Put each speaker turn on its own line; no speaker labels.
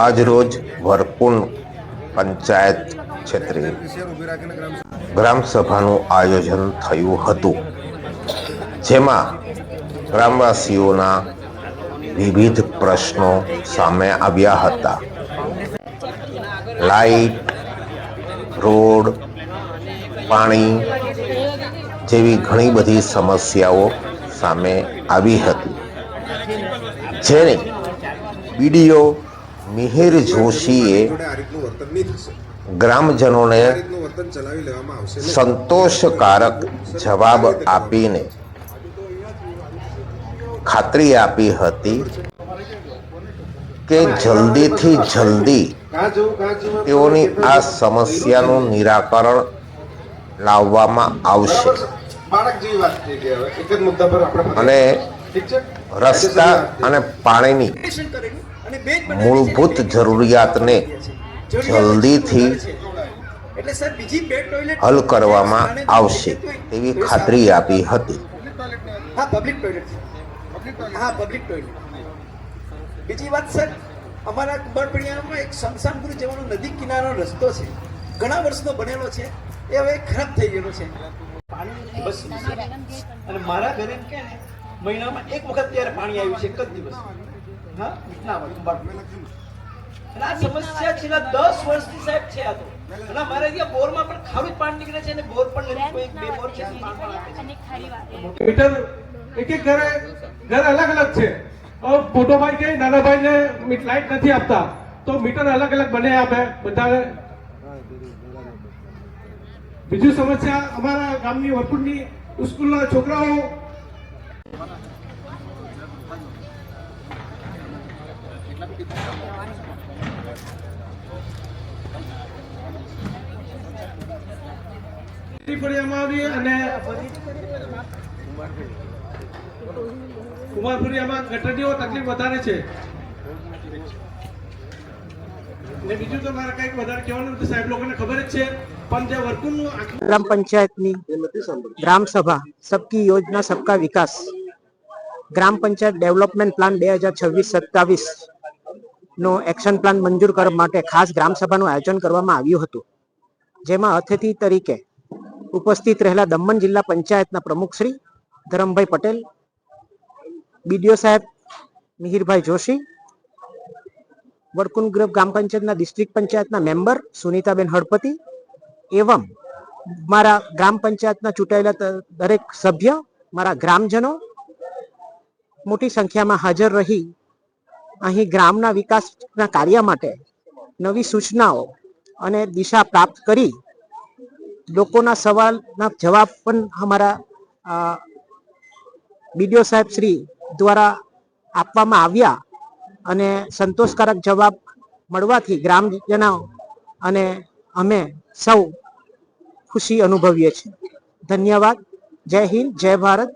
આજ રોજ વરકુંડ પંચાયત ક્ષેત્રે ગ્રામસભાનું આયોજન થયું હતું, જેમાં ગ્રામવાસીઓના વિવિધ પ્રશ્નો સામે આવ્યા હતા. લાઇટ, રોડ, પાણી જેવી ઘણી બધી સમસ્યાઓ સામે આવી હતી, જેને બીડીઓ મિહિર જોશીએ ગ્રામજનોને સંતોષકારક જવાબ આપીને ખાતરી આપી હતી કે જલ્દીથી જલ્દી તેઓની આ સમસ્યાનું નિરાકરણ લાવવામાં આવશે અને રસ્તા અને પાણીની મૂળભૂત જરૂરિયાતને જલ્દીથી હલ કરવામાં આવશે તેવી ખાતરી આપી હતી.
બીજી વાત સર, અમારા કુંભારપડિયામાં એક શમશાનપુર જવાનો નદી કિનારો રસ્તો છે, ઘણા વર્ષનો બનેલો છે, એ હવે ખરાબ થઈ ગયેલો છે. બસ અને મારા ઘરે કે ને મહિનામાં એક વખત ત્યારે પાણી આવ્યું છે, એક જ દિવસ. હા, ના અને આ સમસ્યા છેલ્લા 10 વર્ષથી સાહેબ છે. આ તો અને મારે ત્યાં બોરમાં પણ ખારું જ પાણી નીકળે છે અને બોર પણ નથી, કોઈ બે બોર છે.
મીટર એક એક ઘર અલગ અલગ છે. મોટો ભાઈ કે નાના ભાઈને લાઈટ નથી આપતા, તો મીટર અલગ અલગ બને આપે બધા. બીજું સમસ્યા અમારા ગામની વરકુંડની સ્કૂલના છોકરાઓ અને કુમારપુરિયામાં ગટરની તકલીફ વધારે છે. ને બીજું તો મારે કઈક વધારે કહેવાનું નથી, સાહેબ લોકોને ખબર જ છે. પણ જે વર્કુંડનું
ગ્રામ પંચાયતની ગ્રામ સભા સબકી યોજના સબકા વિકાસ ગ્રામ પંચાયત ડેવલપમેન્ટ પ્લાન 2026-27 નો એક્શન પ્લાન મંજૂર કરવા માટે ખાસ ગ્રામ સભાનું આયોજન કરવામાં આવ્યું હતું, જેમાં અતિથિ તરીકે ઉપસ્થિત રહેલા દમણ જિલ્લા પંચાયતના પ્રમુખ શ્રી ધરમભાઈ પટેલ, બીડીઓ સાહેબ મિહિરભાઈ જોશી, વરકુંડ ગ્રામ પંચાયતના ડિસ્ટ્રિક્ટ પંચાયતના મેમ્બર સુનીતાબેન હળપતિ એવં મારા ગ્રામ પંચાયતના ચૂંટાયેલા દરેક સભ્ય, મારા ગ્રામજનો મોટી સંખ્યામાં હાજર રહી અહીં ગ્રામના વિકાસના કાર્ય માટે નવી સૂચનાઓ અને દિશા પ્રાપ્ત કરી લોકોના સવાલના જવાબ પણ અમારા બીડીઓ સાહેબ શ્રી દ્વારા આપવામાં આવ્યા અને સંતોષકારક જવાબ મળવાથી ગ્રામજનો અને અમે સૌ ખુશી અનુભવીએ છીએ. ધન્યવાદ. જય હિન્દ, જય ભારત.